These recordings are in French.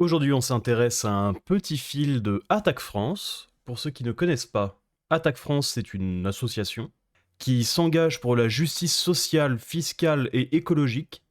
Aujourd'hui, on s'intéresse à un petit fil de Attaque France. Pour ceux qui ne connaissent pas, Attaque France, c'est une association qui s'engage pour la justice sociale, fiscale et écologique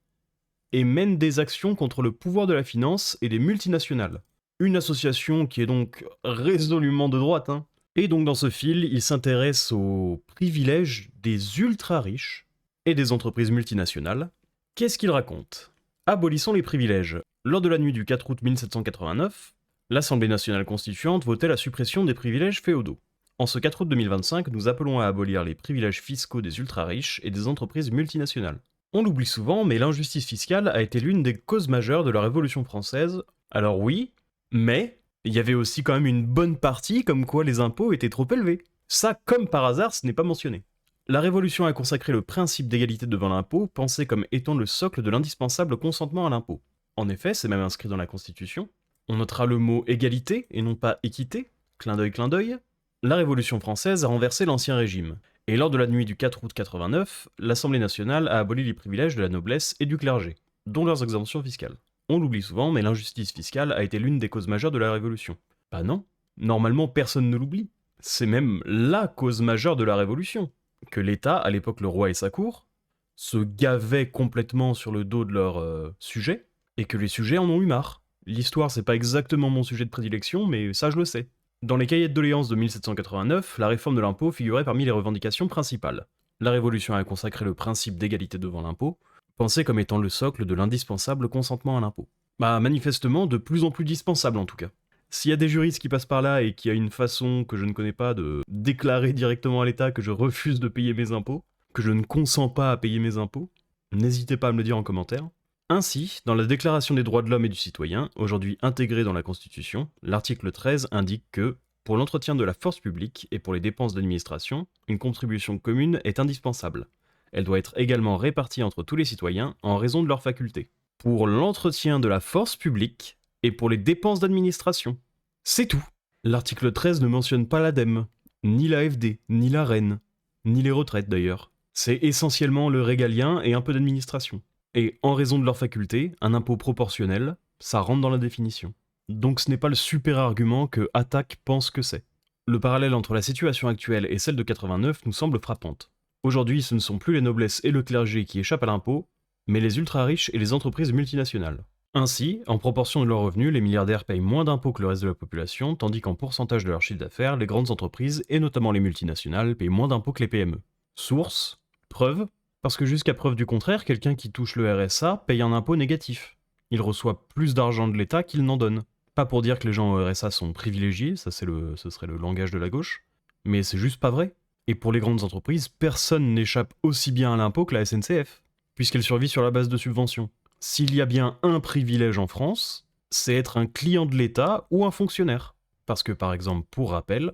et mène des actions contre le pouvoir de la finance et des multinationales. Une association qui est donc résolument de droite, hein. Et donc dans ce fil, il s'intéresse aux privilèges des ultra-riches et des entreprises multinationales. Qu'est-ce qu'il raconte ? Abolissons les privilèges. Lors de la nuit du 4 août 1789, l'Assemblée nationale constituante votait la suppression des privilèges féodaux. En ce 4 août 2025, nous appelons à abolir les privilèges fiscaux des ultra-riches et des entreprises multinationales. On l'oublie souvent, mais l'injustice fiscale a été l'une des causes majeures de la Révolution française. Alors oui, mais il y avait aussi quand même une bonne partie comme quoi les impôts étaient trop élevés. Ça, comme par hasard, ce n'est pas mentionné. La Révolution a consacré le principe d'égalité devant l'impôt, pensé comme étant le socle de l'indispensable consentement à l'impôt. En effet, c'est même inscrit dans la Constitution. On notera le mot égalité et non pas équité, clin d'œil, clin d'œil. La Révolution française a renversé l'ancien régime, et lors de la nuit du 4 août 89, l'Assemblée nationale a aboli les privilèges de la noblesse et du clergé, dont leurs exemptions fiscales. On l'oublie souvent, mais l'injustice fiscale a été l'une des causes majeures de la Révolution. Bah non, normalement personne ne l'oublie. C'est même LA cause majeure de la Révolution. Que l'État, à l'époque le roi et sa cour, se gavaient complètement sur le dos de leurs sujets, et que les sujets en ont eu marre. L'histoire, c'est pas exactement mon sujet de prédilection, mais ça je le sais. Dans les cahiers de doléances de 1789, la réforme de l'impôt figurait parmi les revendications principales. La Révolution a consacré le principe d'égalité devant l'impôt, pensé comme étant le socle de l'indispensable consentement à l'impôt. Bah manifestement de plus en plus dispensable en tout cas. S'il y a des juristes qui passent par là et qui a une façon que je ne connais pas de déclarer directement à l'État que je refuse de payer mes impôts, que je ne consens pas à payer mes impôts, n'hésitez pas à me le dire en commentaire. Ainsi, dans la Déclaration des droits de l'homme et du citoyen, aujourd'hui intégrée dans la Constitution, l'article 13 indique que, pour l'entretien de la force publique et pour les dépenses d'administration, une contribution commune est indispensable. Elle doit être également répartie entre tous les citoyens en raison de leurs facultés. Pour l'entretien de la force publique et pour les dépenses d'administration. C'est tout. L'article 13 ne mentionne pas l'ADEME, ni l'AFD, ni la REN, ni les retraites d'ailleurs. C'est essentiellement le régalien et un peu d'administration. Et en raison de leur faculté, un impôt proportionnel, ça rentre dans la définition. Donc ce n'est pas le super argument que Attaque pense que c'est. Le parallèle entre la situation actuelle et celle de 89 nous semble frappante. Aujourd'hui, ce ne sont plus les noblesses et le clergé qui échappent à l'impôt, mais les ultra-riches et les entreprises multinationales. Ainsi, en proportion de leurs revenus, les milliardaires payent moins d'impôts que le reste de la population, tandis qu'en pourcentage de leur chiffre d'affaires, les grandes entreprises, et notamment les multinationales, payent moins d'impôts que les PME. Source, preuve, parce que jusqu'à preuve du contraire, quelqu'un qui touche le RSA paye un impôt négatif. Il reçoit plus d'argent de l'État qu'il n'en donne. Pas pour dire que les gens au RSA sont privilégiés, ça ce serait le langage de la gauche, mais c'est juste pas vrai. Et pour les grandes entreprises, personne n'échappe aussi bien à l'impôt que la SNCF, puisqu'elle survit sur la base de subventions. S'il y a bien un privilège en France, c'est être un client de l'État ou un fonctionnaire. Parce que par exemple, pour rappel,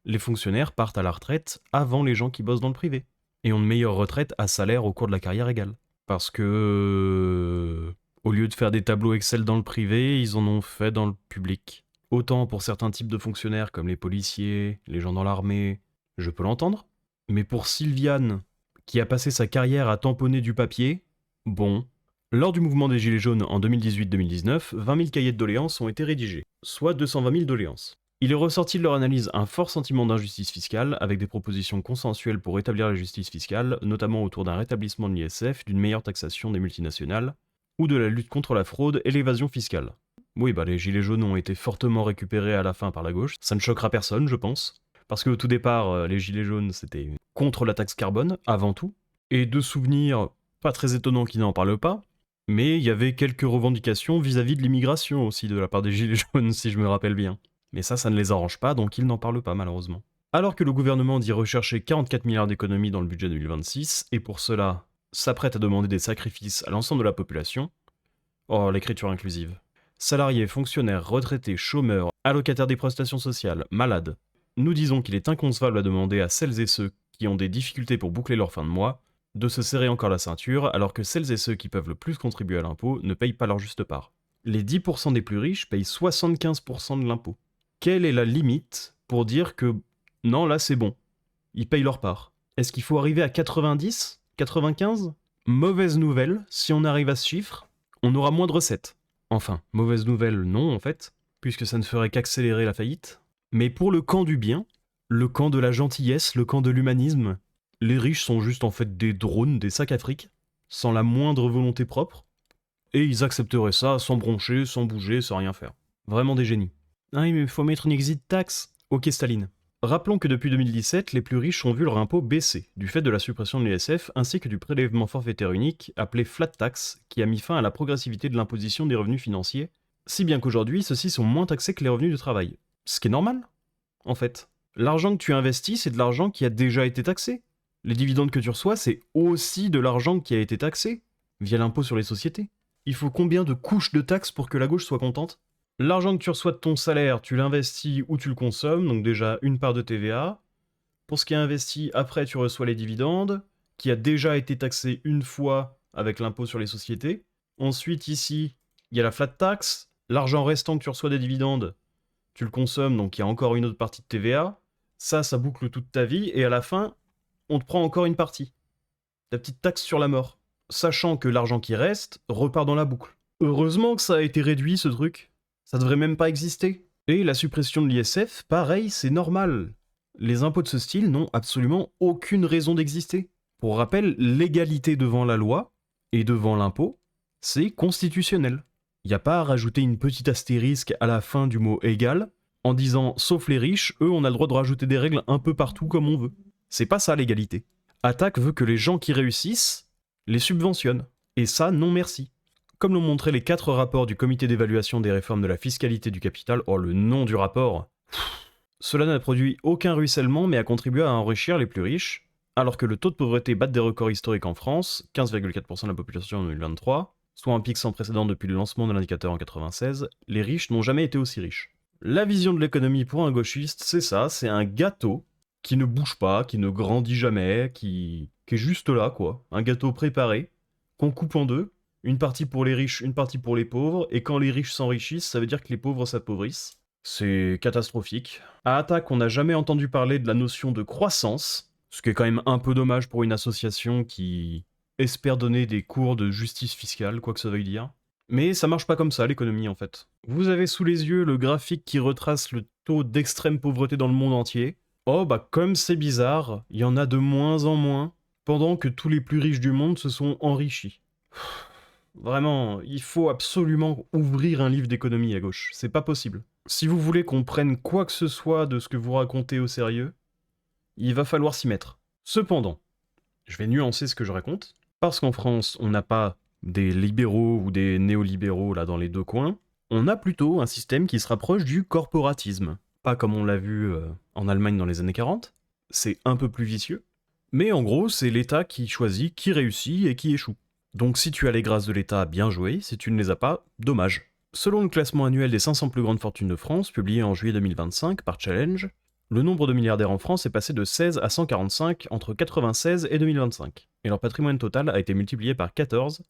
les fonctionnaires partent à la retraite avant les gens qui bossent dans le privé, et ont une meilleure retraite à salaire au cours de la carrière égale. Parce que, au lieu de faire des tableaux Excel dans le privé, ils en ont fait dans le public. Autant pour certains types de fonctionnaires comme les policiers, les gens dans l'armée, je peux l'entendre. Mais pour Sylviane, qui a passé sa carrière à tamponner du papier, bon. Lors du mouvement des Gilets jaunes en 2018-2019, 20 000 cahiers de doléances ont été rédigés, soit 220 000 doléances. Il est ressorti de leur analyse un fort sentiment d'injustice fiscale, avec des propositions consensuelles pour rétablir la justice fiscale, notamment autour d'un rétablissement de l'ISF, d'une meilleure taxation des multinationales, ou de la lutte contre la fraude et l'évasion fiscale. Oui, les Gilets jaunes ont été fortement récupérés à la fin par la gauche, ça ne choquera personne, je pense. Parce qu'au tout départ, les Gilets jaunes, c'était contre la taxe carbone, avant tout. Et de souvenirs, pas très étonnants qu'ils n'en parlent pas, mais il y avait quelques revendications vis-à-vis de l'immigration aussi de la part des Gilets jaunes, si je me rappelle bien. Mais ça ne les arrange pas, donc ils n'en parlent pas malheureusement. Alors que le gouvernement dit rechercher 44 milliards d'économies dans le budget 2026, et pour cela s'apprête à demander des sacrifices à l'ensemble de la population, oh l'écriture inclusive. Salariés, fonctionnaires, retraités, chômeurs, allocataires des prestations sociales, malades, nous disons qu'il est inconcevable à demander à celles et ceux qui ont des difficultés pour boucler leur fin de mois de se serrer encore la ceinture, alors que celles et ceux qui peuvent le plus contribuer à l'impôt ne payent pas leur juste part. Les 10% des plus riches payent 75% de l'impôt. Quelle est la limite pour dire que non, là c'est bon, ils payent leur part? Est-ce qu'il faut arriver à 90 95? Mauvaise nouvelle, si on arrive à ce chiffre, on aura moins de recettes. Enfin, mauvaise nouvelle, non en fait, puisque ça ne ferait qu'accélérer la faillite. Mais pour le camp du bien, le camp de la gentillesse, le camp de l'humanisme, les riches sont juste en fait des drones, des sacs à fric, sans la moindre volonté propre, et ils accepteraient ça sans broncher, sans bouger, sans rien faire. Vraiment des génies. Ah oui, mais faut mettre une exit tax. Ok Staline. Rappelons que depuis 2017, les plus riches ont vu leur impôt baisser, du fait de la suppression de l'ISF ainsi que du prélèvement forfaitaire unique, appelé flat tax, qui a mis fin à la progressivité de l'imposition des revenus financiers, si bien qu'aujourd'hui, ceux-ci sont moins taxés que les revenus du travail. Ce qui est normal, en fait. L'argent que tu investis, c'est de l'argent qui a déjà été taxé. Les dividendes que tu reçois, c'est aussi de l'argent qui a été taxé, via l'impôt sur les sociétés. Il faut combien de couches de taxes pour que la gauche soit contente ? L'argent que tu reçois de ton salaire, tu l'investis ou tu le consommes, donc déjà une part de TVA. Pour ce qui est investi, après tu reçois les dividendes, qui a déjà été taxé une fois avec l'impôt sur les sociétés. Ensuite ici, il y a la flat tax. L'argent restant que tu reçois des dividendes, tu le consommes, donc il y a encore une autre partie de TVA. Ça boucle toute ta vie, et à la fin, on te prend encore une partie. La petite taxe sur la mort. Sachant que l'argent qui reste repart dans la boucle. Heureusement que ça a été réduit, ce truc. Ça devrait même pas exister. Et la suppression de l'ISF, pareil, c'est normal. Les impôts de ce style n'ont absolument aucune raison d'exister. Pour rappel, l'égalité devant la loi et devant l'impôt, c'est constitutionnel. Il n'y a pas à rajouter une petite astérisque à la fin du mot égal, en disant sauf les riches, eux on a le droit de rajouter des règles un peu partout comme on veut. C'est pas ça l'égalité. Attaque veut que les gens qui réussissent les subventionnent. Et ça, non merci. Comme l'ont montré les 4 rapports du comité d'évaluation des réformes de la fiscalité du capital, oh le nom du rapport, cela n'a produit aucun ruissellement mais a contribué à enrichir les plus riches, alors que le taux de pauvreté bat des records historiques en France, 15,4% de la population en 2023, soit un pic sans précédent depuis le lancement de l'indicateur en 96, les riches n'ont jamais été aussi riches. La vision de l'économie pour un gauchiste, c'est ça, c'est un gâteau qui ne bouge pas, qui ne grandit jamais, qui est juste là quoi, un gâteau préparé, qu'on coupe en deux, une partie pour les riches, une partie pour les pauvres, et quand les riches s'enrichissent, ça veut dire que les pauvres s'appauvrissent. C'est catastrophique. À Attaque, on n'a jamais entendu parler de la notion de croissance, ce qui est quand même un peu dommage pour une association qui espère donner des cours de justice fiscale, quoi que ça veuille dire. Mais ça marche pas comme ça, l'économie, en fait. Vous avez sous les yeux le graphique qui retrace le taux d'extrême pauvreté dans le monde entier. Oh bah comme c'est bizarre, il y en a de moins en moins, pendant que tous les plus riches du monde se sont enrichis. Vraiment, il faut absolument ouvrir un livre d'économie à gauche, c'est pas possible. Si vous voulez qu'on prenne quoi que ce soit de ce que vous racontez au sérieux, il va falloir s'y mettre. Cependant, je vais nuancer ce que je raconte, parce qu'en France, on n'a pas des libéraux ou des néolibéraux là dans les deux coins, on a plutôt un système qui se rapproche du corporatisme. Pas comme on l'a vu en Allemagne dans les années 40, c'est un peu plus vicieux, mais en gros, c'est l'État qui choisit qui réussit et qui échoue. Donc si tu as les grâces de l'État, bien joué, si tu ne les as pas, dommage. Selon le classement annuel des 500 plus grandes fortunes de France, publié en juillet 2025 par Challenge, le nombre de milliardaires en France est passé de 16 à 145 entre 96 et 2025, et leur patrimoine total a été multiplié par 14,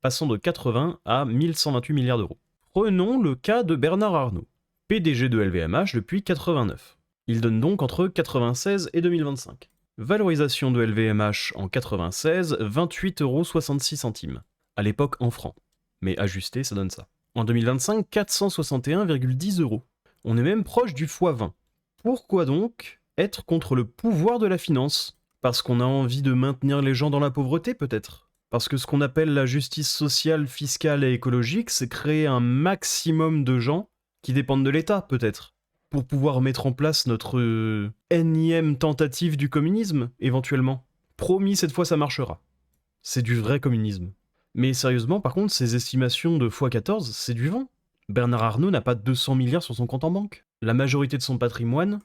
passant de 80 à 1128 milliards d'euros. Prenons le cas de Bernard Arnault, PDG de LVMH depuis 89. Il donne donc entre 96 et 2025. Valorisation de LVMH en 96, 28,66 €. À l'époque en francs. Mais ajusté, ça donne ça. En 2025, 461,10 €. On est même proche du x20. Pourquoi donc être contre le pouvoir de la finance ? Parce qu'on a envie de maintenir les gens dans la pauvreté, peut-être ? Parce que ce qu'on appelle la justice sociale, fiscale et écologique, c'est créer un maximum de gens qui dépendent de l'État, peut-être ? Pour pouvoir mettre en place notre énième tentative du communisme, éventuellement. Promis, cette fois ça marchera. C'est du vrai communisme. Mais sérieusement, par contre, ces estimations de x14, c'est du vent. Bernard Arnault n'a pas 200 milliards sur son compte en banque. La majorité de son patrimoine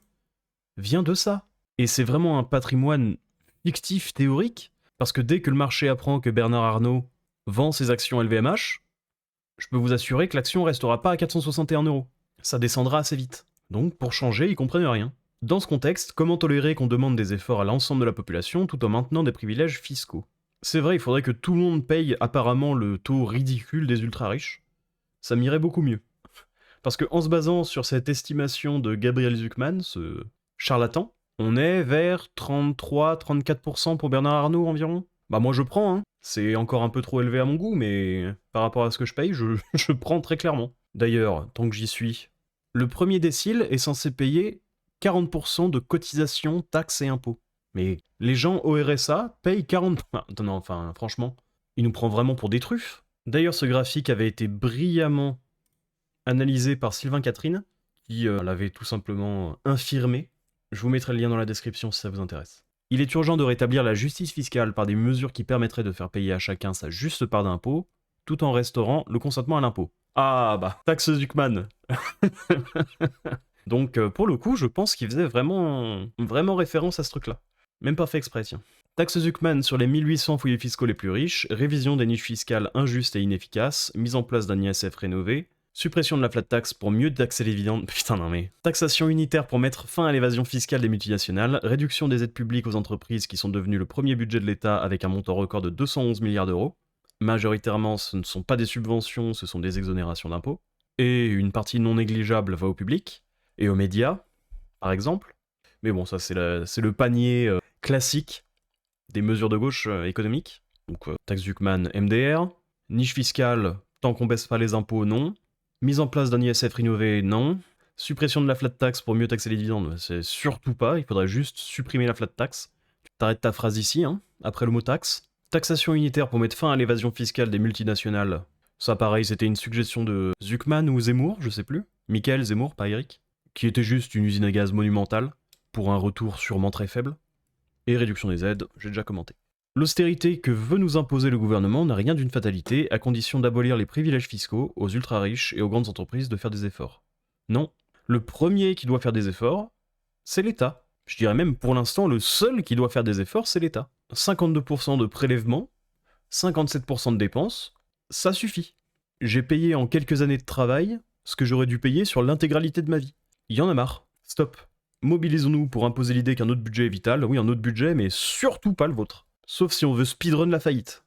vient de ça. Et c'est vraiment un patrimoine fictif, théorique, parce que dès que le marché apprend que Bernard Arnault vend ses actions LVMH, je peux vous assurer que l'action restera pas à 461 €. Ça descendra assez vite. Donc, pour changer, ils comprennent rien. Dans ce contexte, comment tolérer qu'on demande des efforts à l'ensemble de la population tout en maintenant des privilèges fiscaux ? C'est vrai, il faudrait que tout le monde paye apparemment le taux ridicule des ultra-riches. Ça m'irait beaucoup mieux. Parce que en se basant sur cette estimation de Gabriel Zucman, ce charlatan, on est vers 33-34% pour Bernard Arnault environ. Bah moi je prends, hein. C'est encore un peu trop élevé à mon goût, mais par rapport à ce que je paye, je prends très clairement. D'ailleurs, tant que j'y suis, le premier décile est censé payer 40% de cotisations, taxes et impôts. Mais les gens au RSA payent 40... Non, enfin, franchement, il nous prend vraiment pour des truffes. D'ailleurs, ce graphique avait été brillamment analysé par Sylvain Catherine, qui l'avait tout simplement infirmé. Je vous mettrai le lien dans la description si ça vous intéresse. Il est urgent de rétablir la justice fiscale par des mesures qui permettraient de faire payer à chacun sa juste part d'impôt, tout en restaurant le consentement à l'impôt. Ah bah, taxe Zuckman. Donc pour le coup, je pense qu'il faisait vraiment référence à ce truc-là. Même pas fait exprès, tiens. Taxe Zuckman sur les 1800 foyers fiscaux les plus riches, révision des niches fiscales injustes et inefficaces, mise en place d'un ISF rénové, suppression de la flat tax pour mieux taxer les dividendes... Putain non mais... Taxation unitaire pour mettre fin à l'évasion fiscale des multinationales, réduction des aides publiques aux entreprises qui sont devenues le premier budget de l'État avec un montant record de 211 milliards d'euros. Majoritairement, ce ne sont pas des subventions, ce sont des exonérations d'impôts. Et une partie non négligeable va au public, et aux médias, par exemple. Mais bon, ça c'est le panier classique des mesures de gauche économiques. Donc taxe Zuckman, MDR. Niche fiscale, tant qu'on baisse pas les impôts, non. Mise en place d'un ISF rénové, non. Suppression de la flat tax pour mieux taxer les dividendes, c'est surtout pas, il faudrait juste supprimer la flat tax. Tu t'arrêtes ta phrase ici, hein, après le mot taxe. Taxation unitaire pour mettre fin à l'évasion fiscale des multinationales. Ça pareil, c'était une suggestion de Zuckman ou Zemmour, je sais plus. Michael Zemmour, pas Eric. Qui était juste une usine à gaz monumentale, pour un retour sûrement très faible. Et réduction des aides, j'ai déjà commenté. L'austérité que veut nous imposer le gouvernement n'a rien d'une fatalité, à condition d'abolir les privilèges fiscaux aux ultra-riches et aux grandes entreprises de faire des efforts. Non, le premier qui doit faire des efforts, c'est l'État. Je dirais même pour l'instant le seul qui doit faire des efforts, c'est l'État. 52% de prélèvements, 57% de dépenses, ça suffit. J'ai payé en quelques années de travail ce que j'aurais dû payer sur l'intégralité de ma vie. Il y en a marre. Stop. Mobilisons-nous pour imposer l'idée qu'un autre budget est vital. Oui, un autre budget, mais surtout pas le vôtre. Sauf si on veut speedrun la faillite.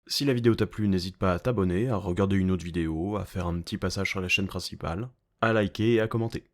Si la vidéo t'a plu, n'hésite pas à t'abonner, à regarder une autre vidéo, à faire un petit passage sur la chaîne principale, à liker et à commenter.